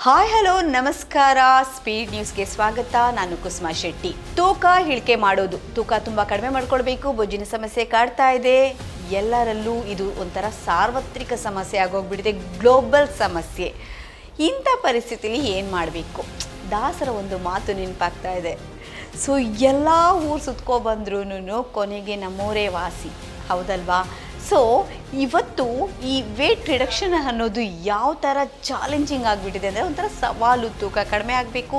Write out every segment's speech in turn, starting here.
Hi hello ನಮಸ್ಕಾರ. Speed ನ್ಯೂಸ್ಗೆ ಸ್ವಾಗತ. ನಾನು ಕುಸುಮಾ ಶೆಟ್ಟಿ. ತೂಕ ಇಳಿಕೆ ಮಾಡೋದು, ತೂಕ ತುಂಬ ಕಡಿಮೆ ಮಾಡ್ಕೊಳ್ಬೇಕು, ಬೊಜ್ಜಿನ ಸಮಸ್ಯೆ ಕಾಡ್ತಾ ಇದೆ. ಎಲ್ಲರಲ್ಲೂ ಇದು ಒಂಥರ ಸಾರ್ವತ್ರಿಕ ಸಮಸ್ಯೆ ಆಗೋಗ್ಬಿಟ್ಟಿದೆ, ಗ್ಲೋಬಲ್ ಸಮಸ್ಯೆ. ಇಂಥ ಪರಿಸ್ಥಿತಿಲಿ ಏನು ಮಾಡಬೇಕು? ದಾಸರ ಒಂದು ಮಾತು ನೆನಪಾಗ್ತಾ ಇದೆ. ಸೊ ಎಲ್ಲ ಊರು ಸುತ್ಕೊಬಂದ್ರೂ ಕೊನೆಗೆ ನಮ್ಮೂರೇ ವಾಸಿ, ಹೌದಲ್ವಾ? ಸೊ ಇವತ್ತು ಈ ವೇಟ್ ರಿಡಕ್ಷನ್ ಅನ್ನೋದು ಯಾವ ಥರ ಚಾಲೆಂಜಿಂಗ್ ಆಗಿಬಿಟ್ಟಿದೆ ಅಂದರೆ ಒಂಥರ ಸವಾಲು. ತೂಕ ಕಡಿಮೆ ಆಗಬೇಕು,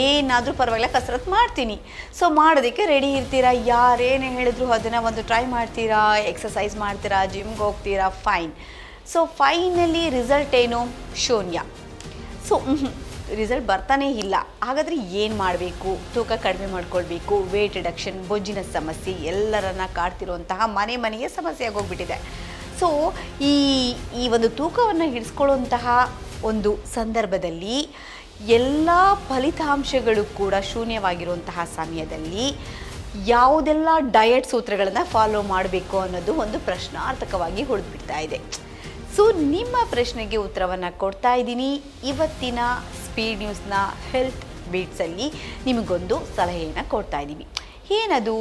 ಏನಾದರೂ ಪರವಾಗಿಲ್ಲ, ಕಸರತ್ತು ಮಾಡ್ತೀನಿ. ಸೊ ಮಾಡೋದಕ್ಕೆ ರೆಡಿ ಇರ್ತೀರಾ, ಯಾರೇನೇ ಹೇಳಿದ್ರು ಅದನ್ನು ಒಂದು ಟ್ರೈ ಮಾಡ್ತೀರಾ, ಎಕ್ಸಸೈಸ್ ಮಾಡ್ತೀರಾ, ಜಿಮ್ಗೆ ಹೋಗ್ತೀರಾ, ಫೈನ್. ಸೊ ಫೈನಲಿ ರಿಸಲ್ಟ್ ಏನು? ಶೂನ್ಯ. ಸೊ ರಿಸಲ್ಟ್ ಬರ್ತಾನೇ ಇಲ್ಲ. ಹಾಗಾದರೆ ಏನು ಮಾಡಬೇಕು? ತೂಕ ಕಡಿಮೆ ಮಾಡ್ಕೊಳ್ಬೇಕು, ವೇಟ್ ರಿಡಕ್ಷನ್, ಬೊಜ್ಜಿನ ಸಮಸ್ಯೆ ಎಲ್ಲರನ್ನ ಕಾಡ್ತಿರುವಂತಹ ಮನೆಯ ಸಮಸ್ಯೆ ಆಗೋಗ್ಬಿಟ್ಟಿದೆ. ಸೊ ಈ ಒಂದು ತೂಕವನ್ನು ಹಿಡಿಸ್ಕೊಳ್ಳುವಂತಹ ಒಂದು ಸಂದರ್ಭದಲ್ಲಿ ಎಲ್ಲ ಫಲಿತಾಂಶಗಳು ಕೂಡ ಶೂನ್ಯವಾಗಿರುವಂತಹ ಸಮಯದಲ್ಲಿ ಯಾವುದೆಲ್ಲ ಡಯಟ್ ಸೂತ್ರಗಳನ್ನು ಫಾಲೋ ಮಾಡಬೇಕು ಅನ್ನೋದು ಒಂದು ಪ್ರಶ್ನಾರ್ಥಕವಾಗಿ ಹೊಡೆದ್ಬಿಡ್ತಾ ಇದೆ. ಸೊ ನಿಮ್ಮ ಪ್ರಶ್ನೆಗೆ ಉತ್ತರವನ್ನು ಕೊಡ್ತಾ ಇದ್ದೀನಿ. ಇವತ್ತಿನ ಸ್ಪೀಡ್ ನ್ಯೂಸ್ನ ಹೆಲ್ತ್ ಬೀಟ್ಸಲ್ಲಿ ನಿಮಗೊಂದು ಸಲಹೆಯನ್ನು ಕೊಡ್ತಾ ಇದ್ದೀವಿ. ಏನದು?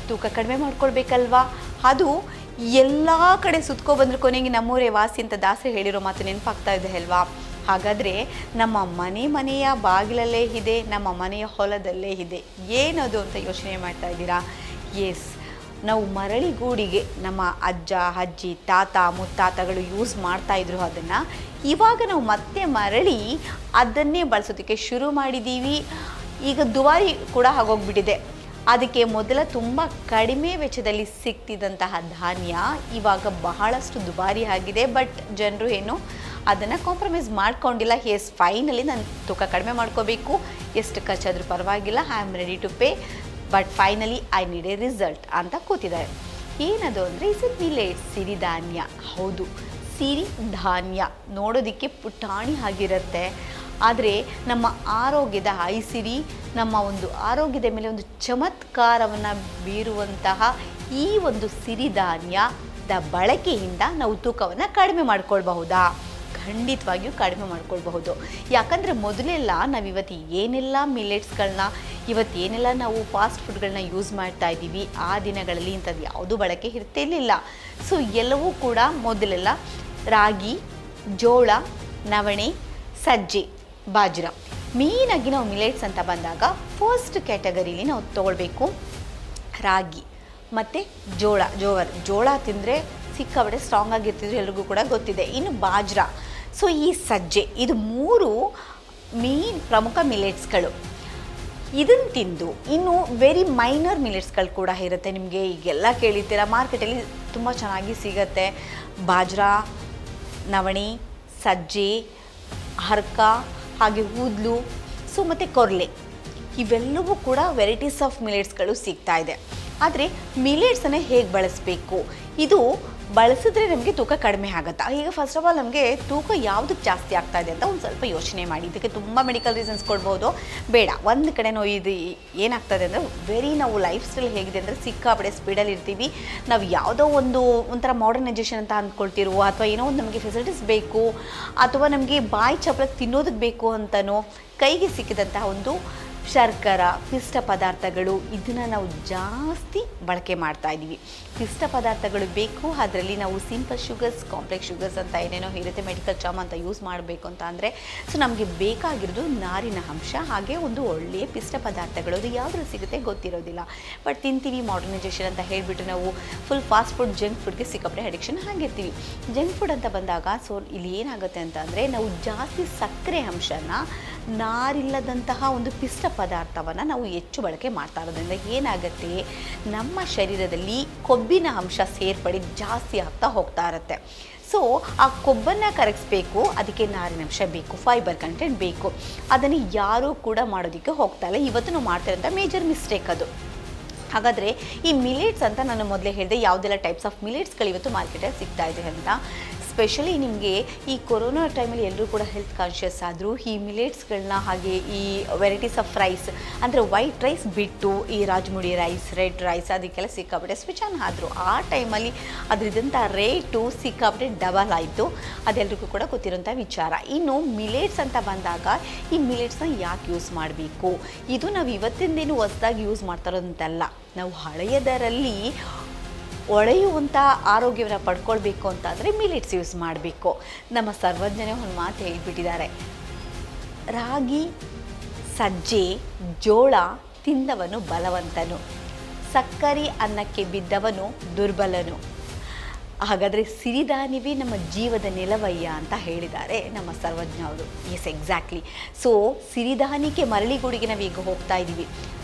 ತೂಕ ಕಡಿಮೆ ಮಾಡ್ಕೊಳ್ಬೇಕಲ್ವಾ? ಅದು ಎಲ್ಲ ಕಡೆ ಸುತ್ಕೊಬಂದ್ರೆ ಕೊನೆಗೆ ನಮ್ಮೂರೇ ವಾಸಿ ಅಂತ ದಾಸರು ಹೇಳಿರೋ ಮಾತು ನೆನಪಾಗ್ತಾ ಇದೆ ಅಲ್ವಾ? ಹಾಗಾದರೆ ನಮ್ಮ ಮನೆಯ ಬಾಗಿಲಲ್ಲೇ ಇದೆ, ನಮ್ಮ ಮನೆಯ ಹೊಲದಲ್ಲೇ ಇದೆ. ಏನದು ಅಂತ ಯೋಚನೆ ಮಾಡ್ತಾ ಇದ್ದೀರಾ? ನಾವು ಮರಳಿಗೂಡಿಗೆ ನಮ್ಮ ಅಜ್ಜ ಅಜ್ಜಿ ತಾತ ಮುತ್ತಾತಗಳು ಯೂಸ್ ಮಾಡ್ತಾಯಿದ್ರು. ಅದನ್ನು ಇವಾಗ ನಾವು ಮತ್ತೆ ಮರಳಿ ಅದನ್ನೇ ಬಳಸೋದಕ್ಕೆ ಶುರು ಮಾಡಿದ್ದೀವಿ. ಈಗ ದುಬಾರಿ ಕೂಡ ಆಗೋಗ್ಬಿಟ್ಟಿದೆ. ಅದಕ್ಕೆ ಮೊದಲ ತುಂಬ ಕಡಿಮೆ ವೆಚ್ಚದಲ್ಲಿ ಸಿಗ್ತಿದ್ದಂತಹ ಧಾನ್ಯ ಇವಾಗ ಬಹಳಷ್ಟು ದುಬಾರಿ ಆಗಿದೆ. ಬಟ್ ಜನರು ಏನು ಅದನ್ನು ಕಾಂಪ್ರಮೈಸ್ ಮಾಡ್ಕೊಂಡಿಲ್ಲ. ಫೈನಲಿ ನಾನು ತೂಕ ಕಡಿಮೆ ಮಾಡ್ಕೋಬೇಕು, ಎಷ್ಟು ಖರ್ಚಾದರೂ ಪರವಾಗಿಲ್ಲ, I am ready to pay, but finally I need a result ಅಂತ ಕೂತಿದ್ದಾರೆ. ಏನದು ಅಂದರೆ ಮಿಲೆಟ್ಸ್, ಸಿರಿಧಾನ್ಯ. ಹೌದು, ಸಿರಿಧಾನ್ಯ ನೋಡೋದಕ್ಕೆ ಪುಟಾಣಿ ಆಗಿರುತ್ತೆ, ಆದರೆ ನಮ್ಮ ಆರೋಗ್ಯದ ಐಸಿರಿ, ನಮ್ಮ ಒಂದು ಆರೋಗ್ಯದ ಮೇಲೆ ಒಂದು ಚಮತ್ಕಾರವನ್ನು ಬೀರುವಂತಹ ಈ ಒಂದು ಸಿರಿಧಾನ್ಯದ ಬಳಕೆಯಿಂದ ನಾವು ತೂಕವನ್ನು ಕಡಿಮೆ ಮಾಡ್ಕೊಳ್ಬಹುದಾ? ಖಂಡಿತವಾಗಿಯೂ ಕಡಿಮೆ ಮಾಡ್ಕೊಳ್ಬಹುದು. ಯಾಕಂದರೆ ಮೊದಲೆಲ್ಲ ನಾವಿವತ್ತು ಏನೆಲ್ಲ ಮಿಲೆಟ್ಸ್ಗಳನ್ನ, ಏನೆಲ್ಲ ನಾವು ಫಾಸ್ಟ್ ಫುಡ್ಗಳನ್ನ ಯೂಸ್ ಮಾಡ್ತಾ ಇದ್ದೀವಿ, ಆ ದಿನಗಳಲ್ಲಿ ಇಂಥದ್ದು ಯಾವುದೂ ಬಳಕೆ ಇರ್ತಿರ್ಲಿಲ್ಲ. ಸೊ ಎಲ್ಲವೂ ಕೂಡ ಮೊದಲೆಲ್ಲ ರಾಗಿ, ಜೋಳ, ನವಣೆ, ಸಜ್ಜೆ, ಬಾಜ್ರ, ಮೇಯ್ನಾಗಿ ನಾವು ಮಿಲೆಟ್ಸ್ ಅಂತ ಬಂದಾಗ ಫಸ್ಟ್ ಕ್ಯಾಟಗರಿಲಿ ನಾವು ತೊಗೊಳ್ಬೇಕು ರಾಗಿ ಮತ್ತು ಜೋಳ ತಿಂದರೆ ಸಿಕ್ಕಾಬಟ್ಟೆ ಸ್ಟ್ರಾಂಗ್ ಆಗಿರ್ತಿದ್ರು, ಎಲ್ರಿಗೂ ಕೂಡ ಗೊತ್ತಿದೆ. ಇನ್ನು ಬಾಜ್ರ, ಸೊ ಈ ಸಜ್ಜೆ, ಇದು ಮೂರು ಮೇನ್ ಪ್ರಮುಖ ಮಿಲೆಟ್ಸ್ಗಳು. ಇದನ್ನು ತಿಂದು ಇನ್ನು ವೆರಿ ಮೈನರ್ ಮಿಲೆಟ್ಸ್ಗಳು ಕೂಡ ಇರುತ್ತೆ. ನಿಮಗೆ ಈಗೆಲ್ಲ ಕೇಳಿರ್ತೀರ, ಮಾರ್ಕೆಟಲ್ಲಿ ತುಂಬ ಚೆನ್ನಾಗಿ ಸಿಗುತ್ತೆ. ಬಾಜ್ರ, ನವಣೆ, ಸಜ್ಜೆ, ಹರ್ಕ, ಹಾಗೆ ಊದ್ಲು, ಸೊ ಮತ್ತು ಕೊರ್ಲೆ, ಇವೆಲ್ಲವೂ ಕೂಡ ವೆರೈಟೀಸ್ ಆಫ್ ಮಿಲೆಟ್ಸ್ಗಳು ಸಿಗ್ತಾ ಇದೆ. ಆದರೆ ಮಿಲೆಟ್ಸನ್ನೇ ಹೇಗೆ ಬಳಸಬೇಕು? ಇದು ಬಳಸಿದ್ರೆ ನಮಗೆ ತೂಕ ಕಡಿಮೆ ಆಗುತ್ತಾ? ಈಗ ಫಸ್ಟ್ ಆಫ್ ಆಲ್ ನಮಗೆ ತೂಕ ಯಾವುದಕ್ಕೆ ಜಾಸ್ತಿ ಆಗ್ತಾ ಇದೆ ಅಂತ ಒಂದು ಸ್ವಲ್ಪ ಯೋಚನೆ ಮಾಡಿ. ಇದಕ್ಕೆ ತುಂಬ ಮೆಡಿಕಲ್ ರೀಸನ್ಸ್ ಕೊಡ್ಬೋದು, ಬೇಡ. ಒಂದು ಕಡೆ ನಾವು ಇದು ಏನಾಗ್ತದೆ ಅಂದರೆ ನಾವು ಲೈಫ್ ಸ್ಟೈಲ್ ಹೇಗಿದೆ ಅಂದರೆ ಸಿಕ್ಕಾಪಡೆ ಸ್ಪೀಡಲ್ಲಿ ಇರ್ತೀವಿ. ನಾವು ಯಾವುದೋ ಒಂಥರ ಮಾಡರ್ನೈಜೇಷನ್ ಅಂತ ಅಂದ್ಕೊಳ್ತಿರೋ, ಅಥವಾ ಏನೋ ಒಂದು ನಮಗೆ ಫೆಸಿಲಿಟೀಸ್ ಬೇಕು, ಅಥವಾ ನಮಗೆ ಬಾಯಿ ಚಪ್ಪಲಕ್ಕೆ ತಿನ್ನೋದಕ್ಕೆ ಬೇಕು ಅಂತನೋ ಕೈಗೆ ಸಿಕ್ಕಿದಂತಹ ಒಂದು ಶರ್ಕರ, ಪಿಷ್ಟ ಪದಾರ್ಥಗಳು, ಇದನ್ನು ನಾವು ಜಾಸ್ತಿ ಬಳಕೆ ಮಾಡ್ತಾ ಇದ್ದೀವಿ. ಪಿಷ್ಟ ಪದಾರ್ಥಗಳು ಬೇಕು, ಅದರಲ್ಲಿ ನಾವು ಸಿಂಪಲ್ ಶುಗರ್ಸ್, ಕಾಂಪ್ಲೆಕ್ಸ್ ಶುಗರ್ಸ್ ಅಂತ ಏನೇನೋ ಇರುತ್ತೆ, ಮೆಡಿಕಲ್ ಚಾಮ್ ಅಂತ ಯೂಸ್ ಮಾಡಬೇಕು ಅಂತ ಅಂದರೆ, ಸೊ ನಮಗೆ ಬೇಕಾಗಿರೋದು ನಾರಿನ ಅಂಶ, ಹಾಗೆ ಒಂದು ಒಳ್ಳೆಯ ಪಿಷ್ಟ ಪದಾರ್ಥಗಳು. ಅದು ಯಾವುದ್ರಲ್ಲಿ ಸಿಗುತ್ತೆ ಗೊತ್ತಿರೋದಿಲ್ಲ, ಬಟ್ ತಿಂತೀವಿ. ಮಾಡರ್ನೈಜೇಷನ್ ಅಂತ ಹೇಳಿಬಿಟ್ಟು ನಾವು ಫುಲ್ ಫಾಸ್ಟ್ ಫುಡ್, ಜಂಕ್ ಫುಡ್ಗೆ ಸಿಕ್ಕಾಪಟ್ಟೆ ಅಡಿಕ್ಷನ್ ಆಗಿರ್ತೀವಿ. ಜಂಕ್ ಫುಡ್ ಅಂತ ಬಂದಾಗ ಸೊ ಇಲ್ಲಿ ಏನಾಗುತ್ತೆ ಅಂತ ಅಂದರೆ, ನಾವು ಜಾಸ್ತಿ ಸಕ್ಕರೆ ಅಂಶನ, ನಾರಿಲ್ಲದಂತಹ ಒಂದು ಪಿಷ್ಟ ಪದಾರ್ಥವನ್ನು ನಾವು ಹೆಚ್ಚು ಬಳಕೆ ಮಾಡ್ತಾ ಇರೋದ್ರಿಂದ ಏನಾಗುತ್ತೆ, ನಮ್ಮ ಶರೀರದಲ್ಲಿ ಕೊಬ್ಬಿನ ಅಂಶ ಸೇರ್ಪಡೆ ಜಾಸ್ತಿ ಆಗ್ತಾ ಹೋಗ್ತಾ ಇರುತ್ತೆ. ಸೊ ಆ ಕೊಬ್ಬನ್ನು ಕರಗಿಸ್ಬೇಕು, ಅದಕ್ಕೆ ನಾರಿನಂಶ ಬೇಕು, ಫೈಬರ್ ಕಂಟೆಂಟ್ ಬೇಕು. ಅದನ್ನು ಯಾರೂ ಕೂಡ ಮಾಡೋದಕ್ಕೆ ಹೋಗ್ತಾ ಇಲ್ಲ. ಇವತ್ತು ನಾವು ಮಾಡ್ತಿರೋಂಥ ಮೇಜರ್ ಮಿಸ್ಟೇಕ್ ಅದು. ಹಾಗಾದರೆ ಈ ಮಿಲೆಟ್ಸ್ ಅಂತ ನಾನು ಮೊದಲೇ ಹೇಳಿದೆ, ಯಾವುದೆಲ್ಲ ಟೈಪ್ಸ್ ಆಫ್ ಮಿಲೆಟ್ಸ್ಗಳು ಇವತ್ತು ಮಾರ್ಕೆಟಲ್ಲಿ ಸಿಗ್ತಾ ಇದೆ ಅಂತ. ಸ್ಪೆಷಲಿ ನಿಮಗೆ ಈ ಕೊರೋನಾ ಟೈಮಲ್ಲಿ ಎಲ್ಲರೂ ಕೂಡ ಹೆಲ್ತ್ ಕಾನ್ಷಿಯಸ್ ಆದರು. ಈ ಮಿಲೆಟ್ಸ್ಗಳನ್ನ ಹಾಗೆ ಈ ವೆರೈಟೀಸ್ ಆಫ್ ರೈಸ್ ಅಂದರೆ ವೈಟ್ ರೈಸ್ ಬಿಟ್ಟು ಈ ರಾಜ್ಮುಡಿ ರೈಸ್, ರೆಡ್ ರೈಸ್ ಅದಕ್ಕೆಲ್ಲ ಸಿಕ್ಕಾಪಟ್ಟೆ ಸ್ವಿಚ್ ಆನ್ ಆದರು. ಆ ಟೈಮಲ್ಲಿ ಅದರದಂಥ ರೇಟು ಸಿಕ್ಕಾಪಟ್ಟೆ ಡಬಲ್ ಆಯಿತು. ಅದೆಲ್ಲರಿಗೂ ಕೂಡ ಗೊತ್ತಿರೋಂಥ ವಿಚಾರ. ಇನ್ನು ಮಿಲೆಟ್ಸ್ ಅಂತ ಬಂದಾಗ ಈ ಮಿಲೆಟ್ಸ್ನ ಯಾಕೆ ಯೂಸ್ ಮಾಡಬೇಕು? ಇದು ನಾವು ಇವತ್ತಿಂದೇನು ಹೊಸದಾಗಿ ಯೂಸ್ ಮಾಡ್ತಾ ಇರೋದಂತಲ್ಲ. ನಾವು ಹಳೆಯದರಲ್ಲಿ ಒಳೆಯುವಂಥ ಆರೋಗ್ಯವನ್ನು ಪಡ್ಕೊಳ್ಬೇಕು ಅಂತಂದರೆ ಮಿಲೆಟ್ಸ್ ಯೂಸ್ ಮಾಡಬೇಕು. ನಮ್ಮ ಸರ್ವಜ್ಞನೇ ಒಂದು ಮಾತು ಹೇಳಿಬಿಟ್ಟಿದ್ದಾರೆ, ರಾಗಿ, ಸಜ್ಜೆ, ಜೋಳ ತಿಂದವನು ಬಲವಂತನು, ಸಕ್ಕರೆ ಅನ್ನಕ್ಕೆ ಬಿದ್ದವನು ದುರ್ಬಲನು. ಹಾಗಾದರೆ ಸಿರಿಧಾನ್ಯವೇ ನಮ್ಮ ಜೀವದ ನೆಲವಯ್ಯ ಅಂತ ಹೇಳಿದ್ದಾರೆ ನಮ್ಮ ಸರ್ವಜ್ಞ ಅವರು. Yes, exactly. ಸೊ ಸಿರಿಧಾನ್ಯಕ್ಕೆ ಮರಳಿಗುಡಿಗೆ ನಾವೀಗ ಹೋಗ್ತಾ ಇದ್ದೀವಿ.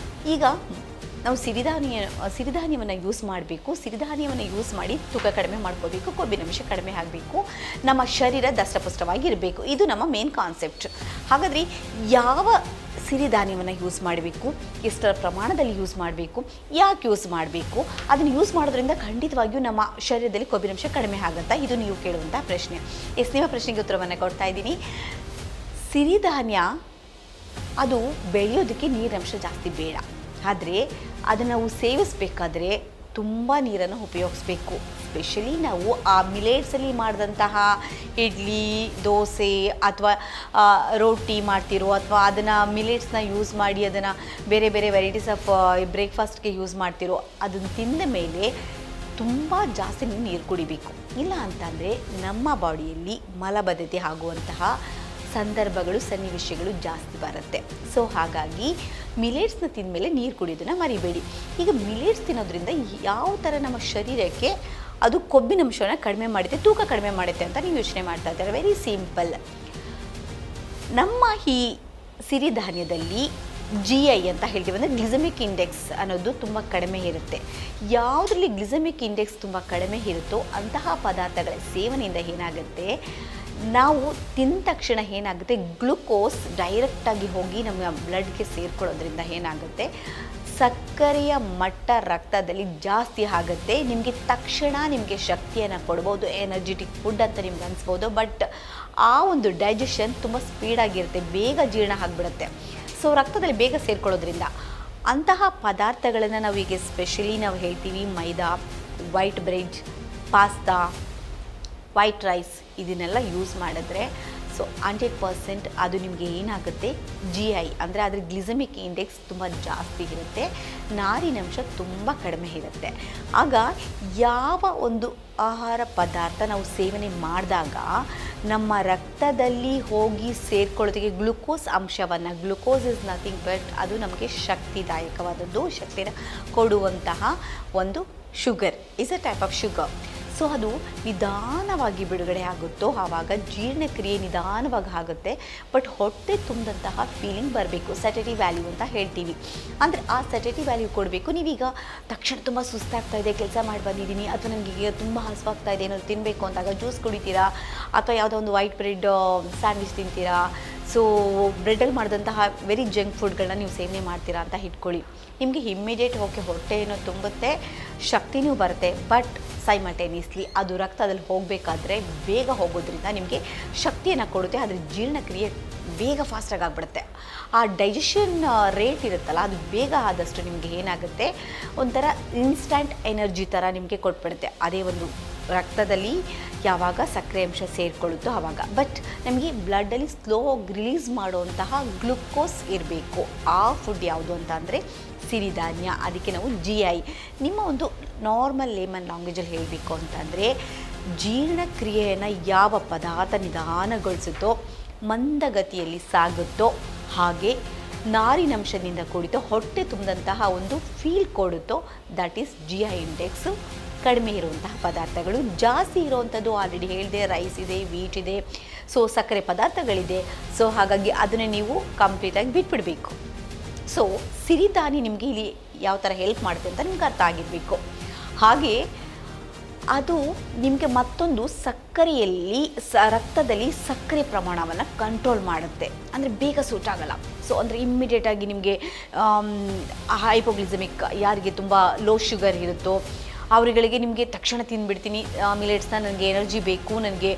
ಈಗ ನಾವು ಸಿರಿಧಾನ್ಯವನ್ನು ಯೂಸ್ ಮಾಡಬೇಕು. ಸಿರಿಧಾನ್ಯವನ್ನು ಯೂಸ್ ಮಾಡಿ ತೂಕ ಕಡಿಮೆ ಮಾಡ್ಕೋಬೇಕು, ಕೊಬ್ಬಿನಂಶ ಕಡಿಮೆ ಆಗಬೇಕು, ನಮ್ಮ ಶರೀರ ದಷ್ಟಪುಷ್ಟವಾಗಿರಬೇಕು. ಇದು ನಮ್ಮ ಮೇನ್ ಕಾನ್ಸೆಪ್ಟ್. ಹಾಗಾದರೆ ಯಾವ ಸಿರಿಧಾನ್ಯವನ್ನು ಯೂಸ್ ಮಾಡಬೇಕು, ಎಷ್ಟರ ಪ್ರಮಾಣದಲ್ಲಿ ಯೂಸ್ ಮಾಡಬೇಕು, ಯಾಕೆ ಯೂಸ್ ಮಾಡಬೇಕು, ಅದನ್ನು ಯೂಸ್ ಮಾಡೋದ್ರಿಂದ ಖಂಡಿತವಾಗಿಯೂ ನಮ್ಮ ಶರೀರದಲ್ಲಿ ಕೊಬ್ಬಿನಂಶ ಕಡಿಮೆ ಆಗುತ್ತಾ? ಇದು ನೀವು ಕೇಳುವಂಥ ಪ್ರಶ್ನೆ. ನಿಮ್ಮ ಪ್ರಶ್ನೆಗೆ ಉತ್ತರವನ್ನು ಕೊಡ್ತಾ ಇದ್ದೀನಿ. ಸಿರಿಧಾನ್ಯ ಅದು ಬೆಳೆಯೋದಕ್ಕೆ ನೀರಿನಂಶ ಜಾಸ್ತಿ ಬೇಡ. ಆದರೆ ಅದನ್ನು ನಾವು ಸೇವಿಸಬೇಕಾದ್ರೆ ತುಂಬ ನೀರನ್ನು ಉಪಯೋಗಿಸ್ಬೇಕು. ಸ್ಪೆಷಲಿ ನಾವು ಆ ಮಿಲೆಟ್ಸಲ್ಲಿ ಮಾಡಿದಂತಹ ಇಡ್ಲಿ, ದೋಸೆ ಅಥವಾ ರೋಟಿ ಮಾಡ್ತಿರೋ ಅಥವಾ ಅದನ್ನು ಮಿಲೆಟ್ಸ್ನ ಯೂಸ್ ಮಾಡಿ ಅದನ್ನು ಬೇರೆ ಬೇರೆ ವೆರೈಟೀಸ್ ಆಫ್ ಬ್ರೇಕ್ಫಾಸ್ಟ್ಗೆ ಯೂಸ್ ಮಾಡ್ತಿರೋ ಅದನ್ನು ತಿಂದ ಮೇಲೆ ತುಂಬ ಜಾಸ್ತಿ ನೀರು ಕುಡಿಬೇಕು. ಇಲ್ಲ ಅಂತಂದರೆ ನಮ್ಮ ಬಾಡಿಯಲ್ಲಿ ಮಲಬದ್ಧತೆ ಆಗುವಂತಹ ಸಂದರ್ಭಗಳು, ಸನ್ನಿವೇಶಗಳು ಜಾಸ್ತಿ ಬರುತ್ತೆ. ಸೊ ಹಾಗಾಗಿ ಮಿಲೆಟ್ಸ್ನ ತಿಂದಮೇಲೆ ನೀರು ಕುಡಿಯೋದನ್ನು ಮರಿಬೇಡಿ. ಈಗ ಮಿಲೆಟ್ಸ್ ತಿನ್ನೋದ್ರಿಂದ ಯಾವ ಥರ ನಮ್ಮ ಶರೀರಕ್ಕೆ ಅದು ಕೊಬ್ಬಿನಂಶವನ್ನು ಕಡಿಮೆ ಮಾಡುತ್ತೆ, ತೂಕ ಕಡಿಮೆ ಮಾಡುತ್ತೆ ಅಂತ ನೀವು ಯೋಚನೆ ಮಾಡ್ತಾ ಇದ್ದಾರೆ. Very simple. ನಮ್ಮ ಈ ಸಿರಿಧಾನ್ಯದಲ್ಲಿ GI ಅಂತ ಹೇಳ್ತೀವಿ, ಅಂದರೆ ಗ್ಲಿಸಮಿಕ್ ಇಂಡೆಕ್ಸ್ ಅನ್ನೋದು ತುಂಬ ಕಡಿಮೆ ಇರುತ್ತೆ. ಯಾವುದರಲ್ಲಿ ಗ್ಲಿಸಮಿಕ್ ಇಂಡೆಕ್ಸ್ ತುಂಬ ಕಡಿಮೆ ಇರುತ್ತೋ ಅಂತಹ ಪದಾರ್ಥಗಳ ಸೇವನೆಯಿಂದ ಏನಾಗುತ್ತೆ, ನಾವು ತಿಂದ ತಕ್ಷಣ ಏನಾಗುತ್ತೆ, ಗ್ಲುಕೋಸ್ ಡೈರೆಕ್ಟಾಗಿ ಹೋಗಿ ನಮ್ಮ ಬ್ಲಡ್ಗೆ ಸೇರ್ಕೊಳ್ಳೋದ್ರಿಂದ ಏನಾಗುತ್ತೆ, ಸಕ್ಕರೆಯ ಮಟ್ಟ ರಕ್ತದಲ್ಲಿ ಜಾಸ್ತಿ ಆಗುತ್ತೆ. ನಿಮಗೆ ತಕ್ಷಣ ನಿಮಗೆ ಶಕ್ತಿಯನ್ನು ಕೊಡ್ಬೋದು, ಎನರ್ಜೆಟಿಕ್ ಫುಡ್ ಅಂತ ನಿಮ್ಗೆ ಅನಿಸ್ಬೋದು. ಬಟ್ ಆ ಒಂದು ಡೈಜೆಷನ್ ತುಂಬ ಸ್ಪೀಡಾಗಿರುತ್ತೆ, ಬೇಗ ಜೀರ್ಣ ಆಗಿಬಿಡುತ್ತೆ. ಸೊ ರಕ್ತದಲ್ಲಿ ಬೇಗ ಸೇರ್ಕೊಳ್ಳೋದ್ರಿಂದ ಅಂತಹ ಪದಾರ್ಥಗಳನ್ನು ನಾವು ಈಗ ಸ್ಪೆಷಲಿ ನಾವು ಹೇಳ್ತೀವಿ maida, white bread, pasta, white rice ಇದನ್ನೆಲ್ಲ ಯೂಸ್ ಮಾಡಿದ್ರೆ ಸೊ 100% ಅದು ನಿಮಗೆ ಏನಾಗುತ್ತೆ, GI ಅಂದರೆ ಅದರ ಗ್ಲಿಸಮಿಕ್ ಇಂಡೆಕ್ಸ್ ತುಂಬ ಜಾಸ್ತಿ ಇರುತ್ತೆ, ನಾರಿನಂಶ ತುಂಬ ಕಡಿಮೆ ಇರುತ್ತೆ. ಆಗ ಯಾವ ಒಂದು ಆಹಾರ ಪದಾರ್ಥ ನಾವು ಸೇವನೆ ಮಾಡಿದಾಗ ನಮ್ಮ ರಕ್ತದಲ್ಲಿ ಹೋಗಿ ಸೇರ್ಕೊಳ್ಳೋದಕ್ಕೆ ಗ್ಲುಕೋಸ್ ಅಂಶವನ್ನು, ಗ್ಲುಕೋಸ್ ಇಸ್ ನಥಿಂಗ್ ಬಟ್ ಅದು ನಮಗೆ ಶಕ್ತಿದಾಯಕವಾದದ್ದು, ಶಕ್ತಿನ ಕೊಡುವಂತಹ ಒಂದು sugar, is a type of sugar. So ಅದು ನಿಧಾನವಾಗಿ ಬಿಡುಗಡೆ ಆಗುತ್ತೋ ಆವಾಗ ಜೀರ್ಣಕ್ರಿಯೆ ನಿಧಾನವಾಗಿ ಆಗುತ್ತೆ. ಬಟ್ ಹೊಟ್ಟೆ ತುಂಬಿದಂತಹ ಫೀಲಿಂಗ್ ಬರಬೇಕು, ಸ್ಯಾಟಿಟಿ ವ್ಯಾಲ್ಯೂ ಅಂತ ಹೇಳ್ತೀವಿ. ಅಂದರೆ ಆ ಸ್ಯಾಟಿಟಿ ವ್ಯಾಲ್ಯೂ ಕೊಡಬೇಕು. ನೀವೀಗ ತಕ್ಷಣ ತುಂಬ ಸುಸ್ತಾಗ್ತಾ ಇದೆ, ಕೆಲಸ ಮಾಡಿ ಬಂದಿದ್ದೀನಿ, ಅಥವಾ ನನಗೆ ತುಂಬ ಹಸುವಾಗ್ತಾ ಇದೆ, ಏನಾದ್ರು ತಿನ್ನಬೇಕು ಅಂದಾಗ ಜ್ಯೂಸ್ ಕುಡಿತೀರಾ, ಅಥವಾ ಯಾವುದೋ ಒಂದು ವೈಟ್ ಬ್ರೆಡ್ ಸ್ಯಾಂಡ್ವಿಚ್ ತಿಂತೀರಾ. ಸೊ ಬ್ರೆಡ್ಡಲ್ಲಿ ಮಾಡಿದಂತಹ ವೆರಿ ಜಂಕ್ ಫುಡ್ಗಳನ್ನ ನೀವು ಸೇವನೆ ಮಾಡ್ತೀರಾ ಅಂತ ಇಟ್ಕೊಳ್ಳಿ. ನಿಮಗೆ ಇಮ್ಮಿಡಿಯೇಟ್ ಹೊಟ್ಟೆ ಏನೋ ತುಂಬುತ್ತೆ, ಶಕ್ತಿನೂ ಬರುತ್ತೆ. ಬಟ್ ಸೈಮಲ್ಟೇನಿಯಸ್ಲಿ ಅದು ರಕ್ತದಲ್ಲಿ ಹೋಗಬೇಕಾದ್ರೆ ಬೇಗ ಹೋಗೋದ್ರಿಂದ ನಿಮಗೆ ಶಕ್ತಿಯನ್ನು ಕೊಡುತ್ತೆ, ಅದರ ಜೀರ್ಣಕ್ರಿಯೆ ಬೇಗ ಫಾಸ್ಟಾಗಿ ಆಗಿಬಿಡುತ್ತೆ. ಆ ಡೈಜೆಷನ್ ರೇಟ್ ಇರುತ್ತಲ್ಲ ಅದು ಬೇಗ ಆದಷ್ಟು ನಿಮಗೆ ಏನಾಗುತ್ತೆ, ಒಂಥರ ಇನ್ಸ್ಟಂಟ್ ಎನರ್ಜಿ ಥರ ನಿಮಗೆ ಕೊಟ್ಬಿಡುತ್ತೆ. ಅದೇ ಒಂದು ರಕ್ತದಲ್ಲಿ ಯಾವಾಗ ಸಕ್ಕರೆ ಅಂಶ ಸೇರಿಕೊಳ್ಳುತ್ತೋ ಆವಾಗ. ಬಟ್ ನಮಗೆ ಬ್ಲಡ್ಡಲ್ಲಿ ಸ್ಲೋ ರಿಲೀಸ್ ಮಾಡುವಂತಹ ಗ್ಲುಕೋಸ್ ಇರಬೇಕು. ಆ ಫುಡ್ ಯಾವುದು ಅಂತ ಅಂದರೆ ಸಿರಿಧಾನ್ಯ. ಅದಕ್ಕೆ ನಾವು GI. ನಿಮ್ಮ ಒಂದು ನಾರ್ಮಲ್ ಲೇಮನ್ ಲ್ಯಾಂಗ್ವೇಜಲ್ಲಿ ಹೇಳಬೇಕು ಅಂತಂದರೆ ಜೀರ್ಣಕ್ರಿಯೆಯನ್ನು ಯಾವ ಪದಾರ್ಥ ನಿಧಾನಗೊಳಿಸುತ್ತೋ, ಮಂದಗತಿಯಲ್ಲಿ ಸಾಗುತ್ತೋ, ಹಾಗೆ ನಾರಿನಂಶದಿಂದ ಕೂಡಿತೋ, ಹೊಟ್ಟೆ ತುಂಬಿದಂತಹ ಒಂದು ಫೀಲ್ ಕೊಡುತ್ತೋ, ದಟ್ ಈಸ್ GI ಇಂಡೆಕ್ಸು ಕಡಿಮೆ ಇರುವಂತಹ ಪದಾರ್ಥಗಳು. ಜಾಸ್ತಿ ಇರುವಂಥದ್ದು ಆಲ್ರೆಡಿ ಹೇಳಿದೆ, ರೈಸ್ ಇದೆ, ವೀಟ್ ಇದೆ, ಸೊ ಸಕ್ಕರೆ ಪದಾರ್ಥಗಳಿದೆ. ಸೊ ಹಾಗಾಗಿ ಅದನ್ನು ನೀವು ಕಂಪ್ಲೀಟಾಗಿ ಬಿಟ್ಬಿಡಬೇಕು. ಸೊ ಸಿರಿಧಾನ್ಯ ನಿಮಗೆ ಇಲ್ಲಿ ಯಾವ ಥರ ಹೆಲ್ಪ್ ಮಾಡುತ್ತೆ ಅಂತ ನಿಮ್ಗೆ ಅರ್ಥ ಆಗಿರಬೇಕು. ಹಾಗೆ ಅದು ನಿಮಗೆ ಮತ್ತೊಂದು ಸಕ್ಕರೆಯಲ್ಲಿ ರಕ್ತದಲ್ಲಿ ಸಕ್ಕರೆ ಪ್ರಮಾಣವನ್ನು ಕಂಟ್ರೋಲ್ ಮಾಡುತ್ತೆ, ಅಂದರೆ ಬೇಗ ಸೂಟ್ ಆಗಲ್ಲ. ಸೊ ಅಂದರೆ ಇಮ್ಮಿಡಿಯೇಟಾಗಿ ನಿಮಗೆ ಹೈಪೋಗ್ಲಿಸಮಿಕ್, ಯಾರಿಗೆ ತುಂಬ ಲೋ ಶುಗರ್ ಇರುತ್ತೋ ಅವರುಗಳಿಗೆ ನಿಮಗೆ ತಕ್ಷಣ ತಿಂದುಬಿಡ್ತೀನಿ ಮಿಲೆಟ್ಸ್ನ, ನನಗೆ ಎನರ್ಜಿ ಬೇಕು, ನನಗೆ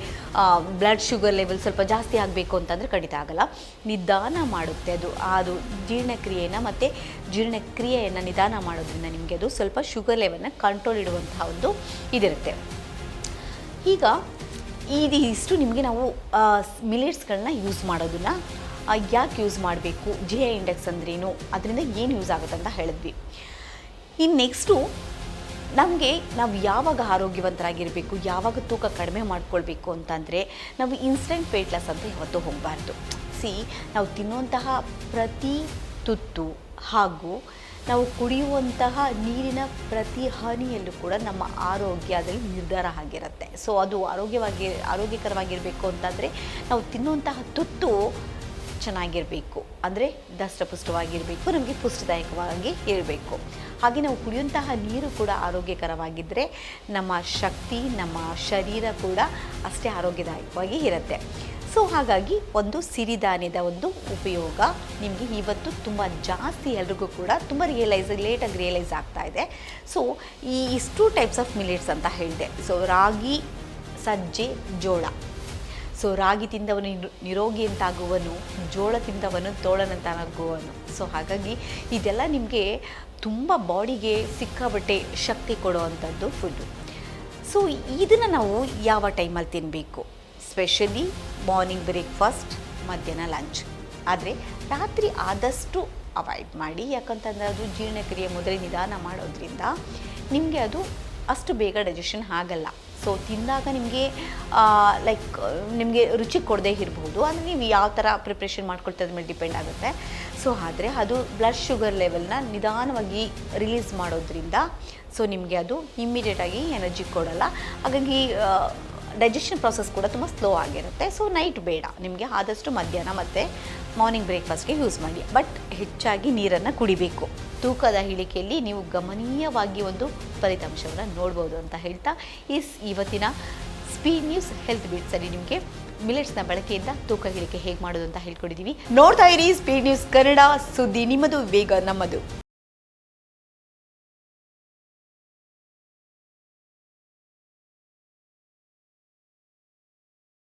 ಬ್ಲಡ್ ಶುಗರ್ ಲೆವೆಲ್ ಸ್ವಲ್ಪ ಜಾಸ್ತಿ ಆಗಬೇಕು ಅಂತಂದರೆ ಖಂಡಿತ ಆಗಲ್ಲ. ನಿಧಾನ ಮಾಡುತ್ತೆ ಅದು ಜೀರ್ಣಕ್ರಿಯೆಯನ್ನು ಮತ್ತು ಜೀರ್ಣಕ್ರಿಯೆಯನ್ನು ನಿಧಾನ ಮಾಡೋದ್ರಿಂದ ನಿಮಗೆ ಅದು ಸ್ವಲ್ಪ ಶುಗರ್ ಲೆವೆಲ್ನ ಕಂಟ್ರೋಲ್ ಇಡುವಂತಹ ಒಂದು ಇದಿರುತ್ತೆ. ಈಗ ಇದಿಷ್ಟು ನಿಮಗೆ ನಾವು ಮಿಲೆಟ್ಸ್ಗಳನ್ನ ಯೂಸ್ ಮಾಡೋದನ್ನು ಯಾಕೆ ಯೂಸ್ ಮಾಡಬೇಕು, GI ಇಂಡೆಕ್ಸ್ ಅಂದ್ರೇನು, ಅದರಿಂದ ಏನು ಯೂಸ್ ಆಗುತ್ತೆ ಅಂತ ಹೇಳಿದ್ವಿ. ಇನ್ನು ನೆಕ್ಸ್ಟು ನಾವು ಯಾವಾಗ ಆರೋಗ್ಯವಂತರಾಗಿರಬೇಕು, ಯಾವಾಗ ತೂಕ ಕಡಿಮೆ ಮಾಡ್ಕೊಳ್ಬೇಕು ಅಂತಂದರೆ ನಾವು ಇನ್ಸ್ಟೆಂಟ್ ವೆಯ್ಟ್ ಲಾಸ್ ಅಂತ ಯಾವತ್ತೂ ಹೋಗಬಾರ್ದು. ನಾವು ತಿನ್ನುವಂತಹ ಪ್ರತಿ ತುತ್ತು ಹಾಗೂ ನಾವು ಕುಡಿಯುವಂತಹ ನೀರಿನ ಪ್ರತಿ ಹನಿಯಲ್ಲೂ ಕೂಡ ನಮ್ಮ ಆರೋಗ್ಯ ಅದರಲ್ಲಿ ನಿರ್ಧಾರ ಆಗಿರುತ್ತೆ. ಸೊ ಅದು ಆರೋಗ್ಯಕರವಾಗಿರಬೇಕು ಅಂತಂದರೆ ನಾವು ತಿನ್ನುವಂತಹ ತುತ್ತು ಚೆನ್ನಾಗಿರಬೇಕು, ಅಂದರೆ ದಷ್ಟಪುಷ್ಟವಾಗಿರಬೇಕು, ನಮಗೆ ಪುಷ್ಟಿದಾಯಕವಾಗಿ ಇರಬೇಕು. ಹಾಗೆ ನಾವು ಕುಡಿಯುವಂತಹ ನೀರು ಕೂಡ ಆರೋಗ್ಯಕರವಾಗಿದ್ದರೆ ನಮ್ಮ ಶಕ್ತಿ, ನಮ್ಮ ಶರೀರ ಕೂಡ ಅಷ್ಟೇ ಆರೋಗ್ಯದಾಯಕವಾಗಿ ಇರುತ್ತೆ. ಸೊ ಹಾಗಾಗಿ ಒಂದು ಸಿರಿಧಾನ್ಯದ ಒಂದು ಉಪಯೋಗ ನಿಮಗೆ ಇವತ್ತು ತುಂಬ ಜಾಸ್ತಿ ಎಲ್ರಿಗೂ ಕೂಡ ತುಂಬ ಲೇಟಾಗಿ ರಿಯಲೈಸ್ ಆಗ್ತಾ ಇದೆ. ಸೊ ಇಷ್ಟು ಟೈಪ್ಸ್ ಆಫ್ ಮಿಲೆಟ್ಸ್ ಅಂತ ಹೇಳಿದೆ. ಸೊ ರಾಗಿ, ಸಜ್ಜೆ, ಜೋಳ. ಸೊ ರಾಗಿ ತಿಂದವನು ನಿರೋಗಿ ಅಂತಾಗುವನು, ಜೋಳ ತಿಂದವನು ತೋಳನಂತಾಗುವನು. ಸೊ ಹಾಗಾಗಿ ಇದೆಲ್ಲ ನಿಮಗೆ ತುಂಬ ಬಾಡಿಗೆ ಸಿಕ್ಕಾಬಟ್ಟೆ ಶಕ್ತಿ ಕೊಡುವಂಥದ್ದು ಫುಡ್ಡು. ಸೊ ಇದನ್ನು ನಾವು ಯಾವ ಟೈಮಲ್ಲಿ ತಿನ್ನಬೇಕು, ಸ್ಪೆಷಲಿ ಮಾರ್ನಿಂಗ್ ಬ್ರೇಕ್ಫಾಸ್ಟ್, ಮಧ್ಯಾಹ್ನ ಲಂಚ್. ಆದರೆ ರಾತ್ರಿ ಆದಷ್ಟು ಅವಾಯ್ಡ್ ಮಾಡಿ, ಯಾಕಂತಂದರೆ ಅದು ಜೀರ್ಣಕ್ರಿಯೆ ಮೊದಲೇ ನಿಧಾನ ಮಾಡೋದ್ರಿಂದ ನಿಮಗೆ ಅದು ಅಷ್ಟು ಬೇಗ ಡೈಜೆಷನ್ ಆಗಲ್ಲ. ಸೊ ತಿಂದಾಗ ನಿಮಗೆ ರುಚಿ ಕೊಡದೇ ಇರ್ಬೋದು, ಅಂದರೆ ನೀವು ಯಾವ ಥರ ಪ್ರಿಪ್ರೇಷನ್ ಮಾಡ್ಕೊಳ್ತದ್ರ ಮೇಲೆ ಡಿಪೆಂಡ್ ಆಗುತ್ತೆ. ಸೊ ಆದರೆ ಅದು ಬ್ಲಡ್ ಶುಗರ್ ಲೆವೆಲ್ನ ನಿಧಾನವಾಗಿ ರಿಲೀಸ್ ಮಾಡೋದ್ರಿಂದ ಸೊ ನಿಮಗೆ ಅದು ಇಮ್ಮಿಡಿಯೇಟಾಗಿ ಎನರ್ಜಿ ಕೊಡಲ್ಲ. ಹಾಗಾಗಿ ಡೈಜೆಷನ್ ಪ್ರಾಸೆಸ್ ಕೂಡ ತುಂಬ ಸ್ಲೋ ಆಗಿರುತ್ತೆ. ಸೊ ನೈಟ್ ಬೇಡ, ನಿಮಗೆ ಆದಷ್ಟು ಮಧ್ಯಾಹ್ನ ಮತ್ತು ಮಾರ್ನಿಂಗ್ ಬ್ರೇಕ್ಫಾಸ್ಟ್ಗೆ ಯೂಸ್ ಮಾಡಿ. ಬಟ್ ಹೆಚ್ಚಾಗಿ ನೀರನ್ನು ಕುಡಿಬೇಕು. ತೂಕದ ಇಳಿಕೆಯಲ್ಲಿ ನೀವು ಗಮನೀಯವಾಗಿ ಒಂದು ಫಲಿತಾಂಶವನ್ನು ನೋಡ್ಬೋದು ಅಂತ ಹೇಳ್ತಾ ಇವತ್ತಿನ ಸ್ಪೀಡ್ ನ್ಯೂಸ್ ಹೆಲ್ತ್ ಬಿಟ್ಸಲ್ಲಿ ನಿಮಗೆ ಮಿಲೆಟ್ಸ್ನ ಬಳಕೆಯಿಂದ ತೂಕ ಇಳಿಕೆ ಹೇಗೆ ಮಾಡೋದು ಅಂತ ಹೇಳ್ಕೊಟ್ಟಿದ್ದೀವಿ. ನೋಡ್ತಾ ಇರಿ ಸ್ಪೀಡ್ ನ್ಯೂಸ್ ಕನ್ನಡ, ಸುದ್ದಿ ನಿಮ್ಮದು, ವೇಗ ನಮ್ಮದು.